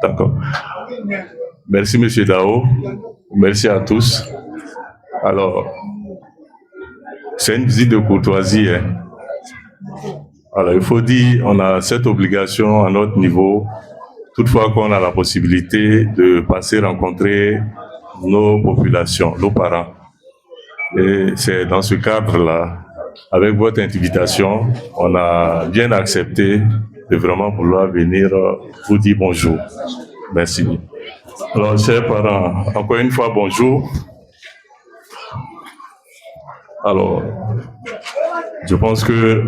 D'accord. Merci, Monsieur Dao. Merci à tous. Alors, c'est une visite de courtoisie. Hein. Alors, il faut dire, on a cette obligation à notre niveau, toutefois qu'on a la possibilité de passer rencontrer nos populations, nos parents. Et c'est dans ce cadre-là, avec votre invitation, on a bien accepté de vraiment vouloir venir vous dire bonjour. Merci. Alors, chers parents, encore une fois, bonjour. Alors, je pense que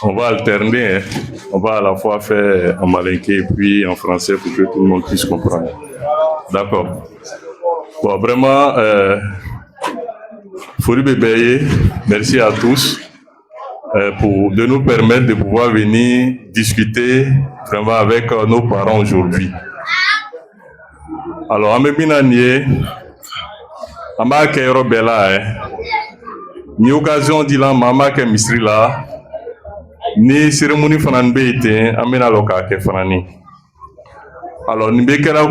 on va alterner, hein. On va à la fois faire en malinqué et puis en français pour que tout le monde puisse comprendre. D'accord. Bon, vraiment, Fori Bébé, merci à tous de nous permettre de pouvoir venir discuter vraiment avec nos parents aujourd'hui. Alors, Amébina Nié, Amba Keiro Bella, ni occasion de la maman qui est misri là, ni cérémonie fanan bété, amena loka ke fanani. Alors, ni bekera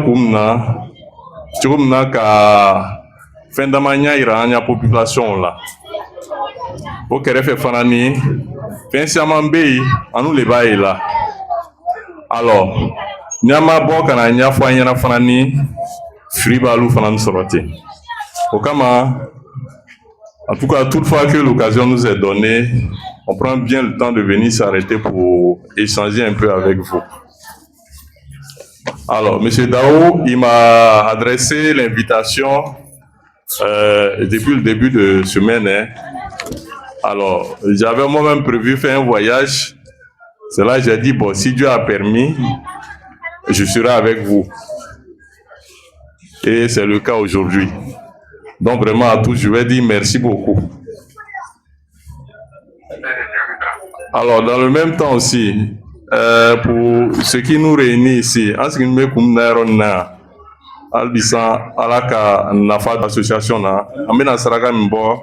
kumna ka fendamanya iranya population là. Au kerefe fanani, pensiaman béi, anou le bail là. Alors, nyama bokana nya fanyana fanani, fribalou fanan sorote. Okama, en tout cas, toutefois que l'occasion nous est donnée, on prend bien le temps de venir s'arrêter pour échanger un peu avec vous. Alors, M. Dao, il m'a adressé l'invitation depuis le début de semaine. Hein. Alors, j'avais moi-même prévu faire un voyage. C'est là que j'ai dit, bon, si Dieu a permis, je serai avec vous. Et c'est le cas aujourd'hui. Donc vraiment à tous, je vais dire merci beaucoup. Alors dans le même temps aussi, pour ce qui nous réunit ici, en ce qui nous met comme Nairona, Albisa, Alaka, Nafa d'association, Amena Saraka Mbo,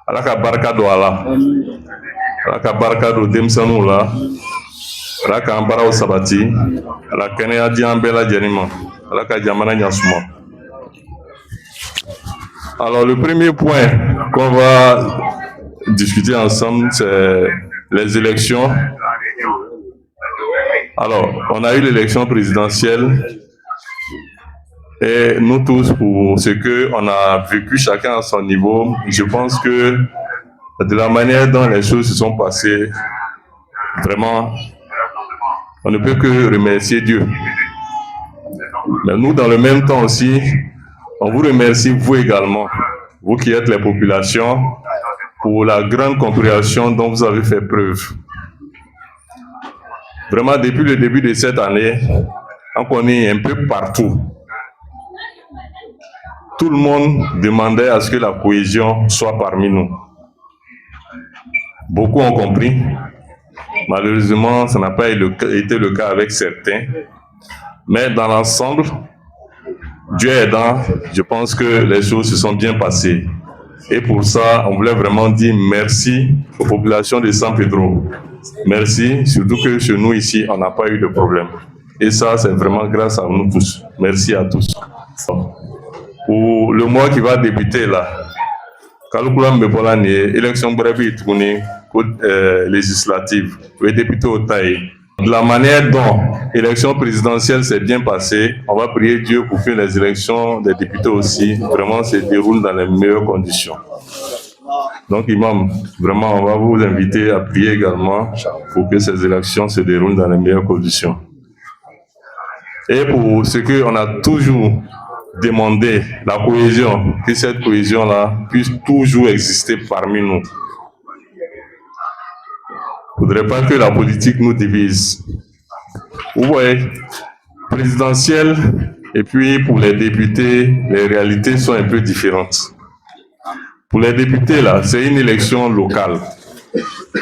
Alaka Barka Douala, Alaka Barka do Demsanoula, Alaka Ambara Sabati, Alaka Kenya Diambela Djanima, Alaka Djamana Nyasuma. Alors, le premier point qu'on va discuter ensemble, c'est les élections. Alors, on a eu l'élection présidentielle et nous tous, pour ce qu'on a vécu chacun à son niveau, je pense que de la manière dont les choses se sont passées, vraiment, on ne peut que remercier Dieu. Mais nous, dans le même temps aussi, on vous remercie, vous également, vous qui êtes les populations, pour la grande compréhension dont vous avez fait preuve. Vraiment, depuis le début de cette année, on connaît un peu partout. Tout le monde demandait à ce que la cohésion soit parmi nous. Beaucoup ont compris. Malheureusement, ça n'a pas été le cas avec certains. Mais dans l'ensemble, Dieu aidant, je pense que les choses se sont bien passées. Et pour ça, on voulait vraiment dire merci aux populations de San Pedro. Merci, surtout que chez nous ici, on n'a pas eu de problème. Et ça, c'est vraiment grâce à nous tous. Merci à tous. Pour le mois qui va débuter là, Kalukula Mbepolani, élection brève législative, le député au taille. De la manière dont l'élection présidentielle s'est bien passée, on va prier Dieu pour que les élections des députés aussi vraiment se déroulent dans les meilleures conditions. Donc, Imam, vraiment, on va vous inviter à prier également pour que ces élections se déroulent dans les meilleures conditions. Et pour ce qu'on a toujours demandé, la cohésion, que cette cohésion-là puisse toujours exister parmi nous. Il ne faudrait pas que la politique nous divise. Vous voyez, présidentielle et puis pour les députés, les réalités sont un peu différentes. Pour les députés, là, c'est une élection locale.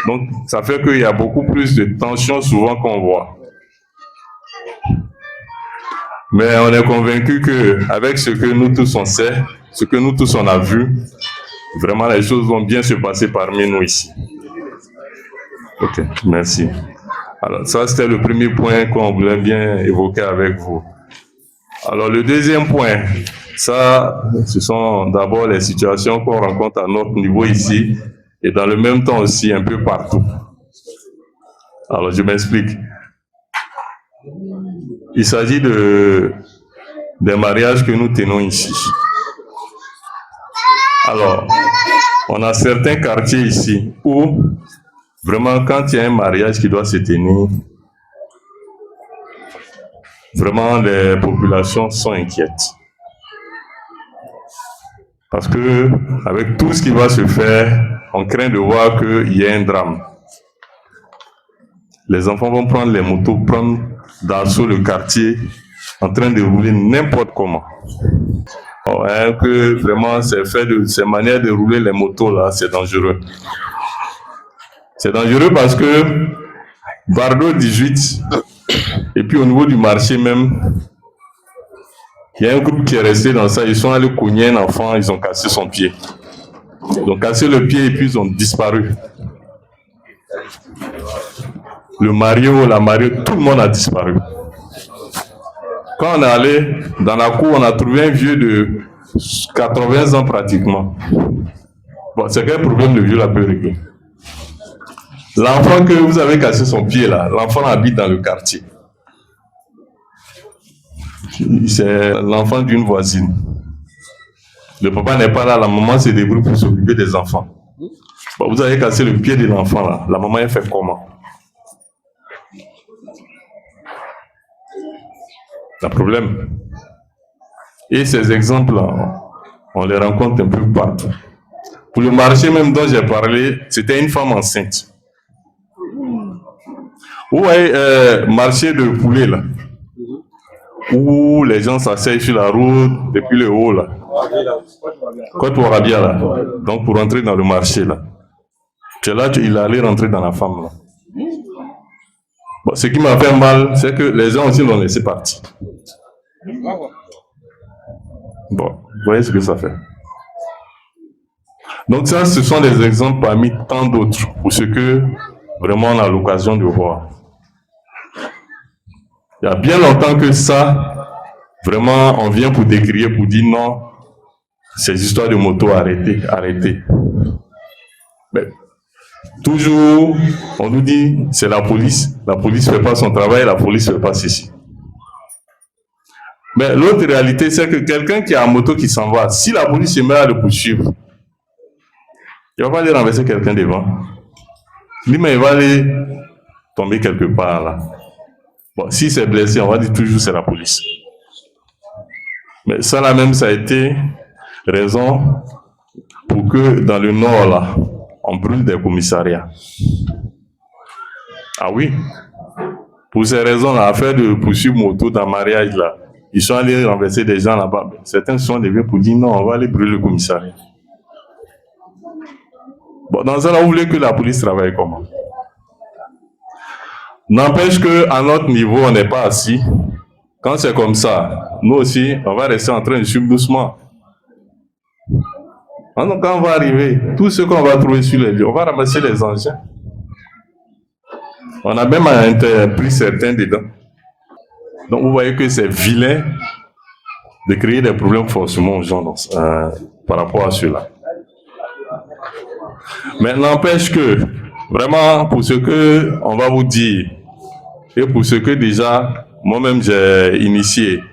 Donc, ça fait qu'il y a beaucoup plus de tensions souvent qu'on voit. Mais on est convaincu qu'avec ce que nous tous on sait, ce que nous tous on a vu, vraiment les choses vont bien se passer parmi nous ici. Ok, merci. Alors, ça, c'était le premier point qu'on voulait bien évoquer avec vous. Alors, le deuxième point, ça, ce sont d'abord les situations qu'on rencontre à notre niveau ici et dans le même temps aussi un peu partout. Alors, je m'explique. Il s'agit des mariages que nous tenons ici. Alors, on a certains quartiers ici où, vraiment, quand il y a un mariage qui doit se tenir, vraiment, les populations sont inquiètes. Parce que, avec tout ce qui va se faire, on craint de voir qu'il y ait un drame. Les enfants vont prendre les motos, prendre d'assaut le quartier, en train de rouler n'importe comment. Que vraiment, ces manières de rouler les motos là, c'est dangereux. C'est dangereux parce que Bardo 18, et puis au niveau du marché même, il y a un groupe qui est resté dans ça, ils sont allés cogner un enfant, ils ont cassé son pied. Ils ont cassé le pied et puis ils ont disparu. Le mari ou la mariée, tout le monde a disparu. Quand on est allé dans la cour, on a trouvé un vieux de 80 ans pratiquement. Bon, c'est quel problème le vieux là peut régler? L'enfant que vous avez cassé son pied là, l'enfant habite dans le quartier. C'est l'enfant d'une voisine. Le papa n'est pas là, la maman se débrouille pour s'occuper des enfants. Bon, vous avez cassé le pied de l'enfant là, la maman elle fait comment? Le problème. Et ces exemples-là, on les rencontre un peu partout. Pour le marché même dont j'ai parlé, c'était une femme enceinte. Vous voyez, marché de poulet là, où les gens s'asseyent sur la route depuis le haut là. Côte Warabia là. Donc pour rentrer dans le marché là. C'est là qu'il allait rentrer dans la femme là. Bon, ce qui m'a fait mal, c'est que les gens aussi l'ont laissé partir. Bon, vous voyez ce que ça fait. Donc ça, ce sont des exemples parmi tant d'autres pour ce que vraiment on a l'occasion de voir. Il y a bien longtemps que ça, vraiment, on vient pour décrire, pour dire non, ces histoires de moto, arrêtez, arrêtez. Mais toujours, on nous dit, c'est la police ne fait pas son travail, la police ne fait pas ceci. Mais l'autre réalité, c'est que quelqu'un qui a une moto qui s'en va, si la police se met à le poursuivre, il ne va pas aller renverser quelqu'un devant. Lui, mais il va aller tomber quelque part là. Bon, si c'est blessé, on va dire toujours c'est la police. Mais ça là même, ça a été raison pour que dans le nord là, on brûle des commissariats. Ah oui. Pour ces raisons là, affaire de poursuivre moto dans le mariage là, ils sont allés renverser des gens là-bas. Certains sont venus pour dire non, on va aller brûler le commissariat. Bon, dans ça là, vous voulez que la police travaille comment? N'empêche qu'à notre niveau, on n'est pas assis. Quand c'est comme ça, nous aussi, on va rester en train de suivre doucement. Donc, quand on va arriver, tout ce qu'on va trouver sur les lieux, on va ramasser les engins. On a même pris certains dedans. Donc, vous voyez que c'est vilain de créer des problèmes forcément aux gens par rapport à cela. Mais n'empêche que, vraiment, pour ce que on va vous dire, et pour ce que déjà, moi-même j'ai initié,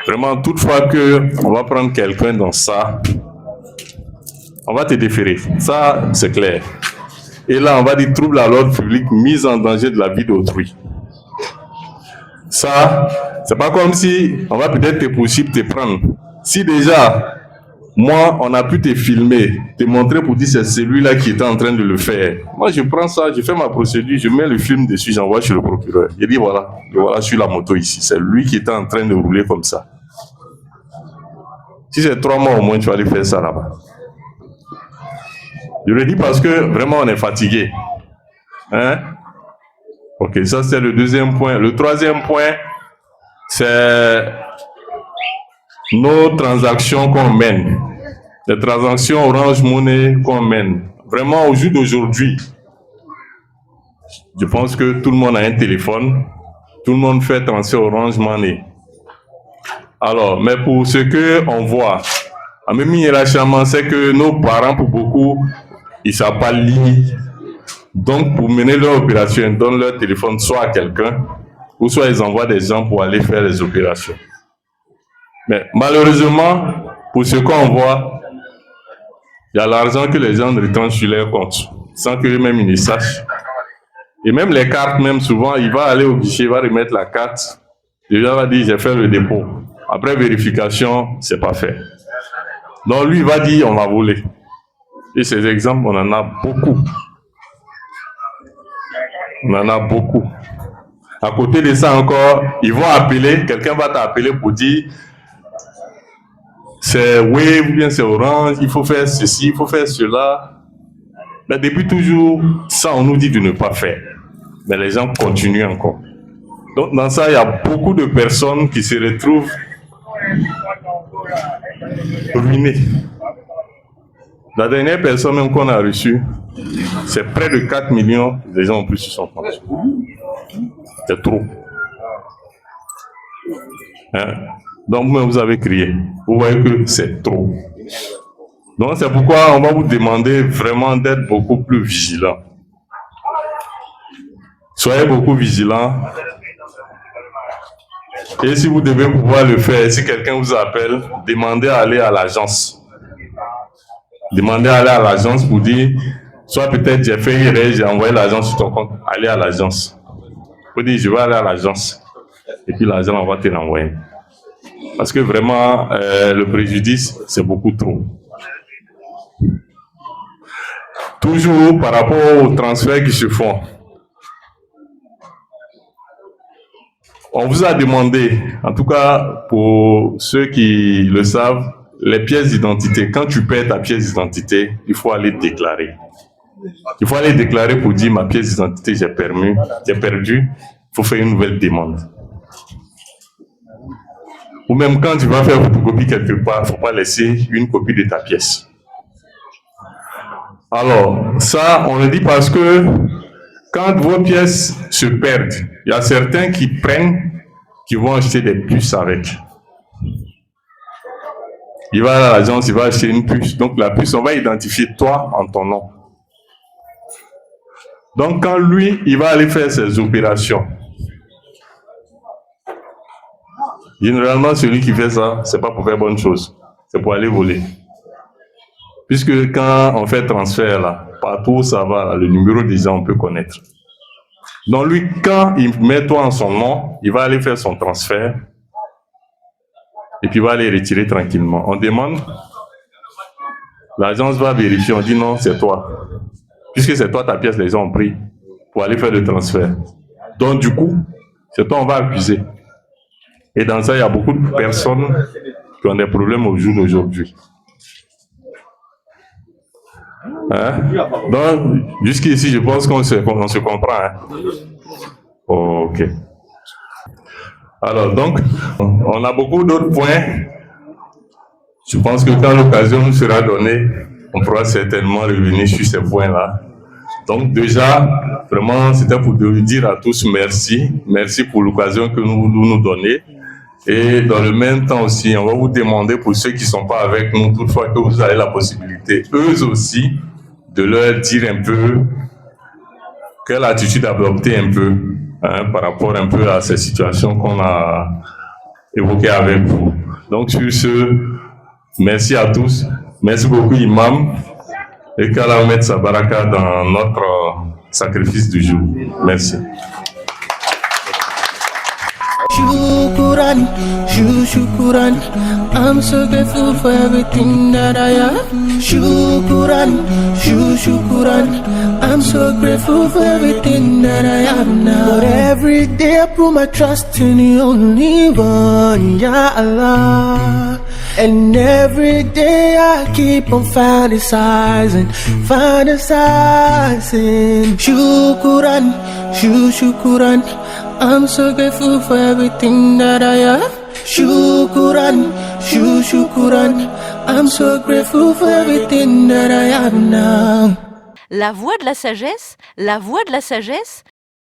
vraiment, toutefois qu'on va prendre quelqu'un dans ça, on va te déférer. Ça, c'est clair. Et là, on va dire trouble à l'ordre public, mise en danger de la vie d'autrui. Ça, c'est pas comme si on va peut-être te poursuivre, te prendre. Si déjà, moi, on a pu te filmer, te montrer pour dire c'est celui-là qui était en train de le faire. Moi, je prends ça, je fais ma procédure, je mets le film dessus, j'envoie chez le procureur. Je dis voilà, sur la moto ici. C'est lui qui était en train de rouler comme ça. Si c'est 3 mois au moins, tu vas aller faire ça là-bas. Je le dis parce que vraiment, on est fatigué. Hein? Ok, ça c'est le deuxième point. Le troisième point, c'est nos transactions qu'on mène. Les transactions Orange Money qu'on mène. Vraiment, au jour d'aujourd'hui, Je pense que tout le monde a un téléphone, tout le monde fait transfert Orange Money. Alors, mais pour ce qu'on voit, c'est que nos parents, pour beaucoup, ils ne savent pas lire. Donc, pour mener leur opération, ils donnent leur téléphone soit à quelqu'un, ou soit ils envoient des gens pour aller faire les opérations. Mais malheureusement, pour ce qu'on voit, il y a l'argent que les gens retranchent sur leur compte, sans qu'eux-mêmes ils ne sachent. Et même les cartes, même souvent, il va aller au guichet, il va remettre la carte. Le gars va dire, j'ai fait le dépôt. Après vérification, c'est pas fait. Donc lui, il va dire, on va voler. Et ces exemples, on en a beaucoup. On en a beaucoup. À côté de ça encore, ils vont appeler, quelqu'un va t'appeler pour dire, c'est Wave, ou bien c'est Orange, il faut faire ceci, il faut faire cela. Mais depuis toujours, ça, on nous dit de ne pas faire. Mais les gens continuent encore. Donc, dans ça, il y a beaucoup de personnes qui se retrouvent ruinées. La dernière personne même qu'on a reçue, c'est près de 4 millions de gens en plus sur son compte. C'est trop. Hein? Donc, vous avez crié. Vous voyez que c'est trop. Donc, c'est pourquoi on va vous demander vraiment d'être beaucoup plus vigilants. Soyez beaucoup vigilants. Et si vous devez pouvoir le faire, si quelqu'un vous appelle, demandez à aller à l'agence. Demandez à aller à l'agence pour dire, soit peut-être j'ai fait erreur, j'ai envoyé l'agence sur ton compte, allez à l'agence. Vous dites, je vais aller à l'agence. Et puis l'agent, on va te l'envoyer. Parce que vraiment, le préjudice, c'est beaucoup trop. Toujours par rapport aux transferts qui se font. On vous a demandé, en tout cas pour ceux qui le savent, les pièces d'identité. Quand tu perds ta pièce d'identité, il faut aller déclarer. Il faut aller déclarer pour dire ma pièce d'identité, j'ai perdu. Il faut faire une nouvelle demande. Ou même quand tu vas faire photocopie quelque part, il ne faut pas laisser une copie de ta pièce. Alors, ça, on le dit parce que quand vos pièces se perdent, il y a certains qui prennent, qui vont acheter des puces avec. Il va à l'agence, il va acheter une puce. Donc la puce, on va identifier toi en ton nom. Donc quand lui, il va aller faire ses opérations, généralement celui qui fait ça, c'est pas pour faire bonne chose, c'est pour aller voler. Puisque quand on fait transfert là, partout où ça va, là, le numéro déjà on peut connaître. Donc lui, quand il met toi en son nom, il va aller faire son transfert et puis il va aller retirer tranquillement. On demande, l'agence va vérifier, on dit non, c'est toi. Puisque c'est toi ta pièce, les gens ont pris pour aller faire le transfert. Donc du coup, c'est toi on va accuser. Et dans ça, il y a beaucoup de personnes qui ont des problèmes au jour d'aujourd'hui. Hein? Donc, jusqu'ici, je pense qu'on se comprend. Hein? Ok. Alors, donc, on a beaucoup d'autres points. Je pense que quand l'occasion nous sera donnée, on pourra certainement revenir sur ces points-là. Donc, déjà, vraiment, c'était pour dire à tous merci. Merci pour l'occasion que nous donnez. Et dans le même temps aussi, on va vous demander pour ceux qui ne sont pas avec nous, toutefois que vous avez la possibilité, eux aussi, de leur dire un peu quelle attitude adopter un peu hein, par rapport un peu à ces situations qu'on a évoquées avec vous. Donc sur ce, merci à tous. Merci beaucoup Imam et qu'Allah mette sa baraka dans notre sacrifice du jour. Merci. Shukran, shukran. I'm so grateful for everything that I have. Shukran, shukran. I'm so grateful for everything that I have now. But every day I put my trust in the only one, Ya Allah. And every day I keep on fantasizing. Shukran, shukran. I'm so grateful for everything that I have. Shukran, shukran. I'm so grateful for everything that I have now. La voix de la sagesse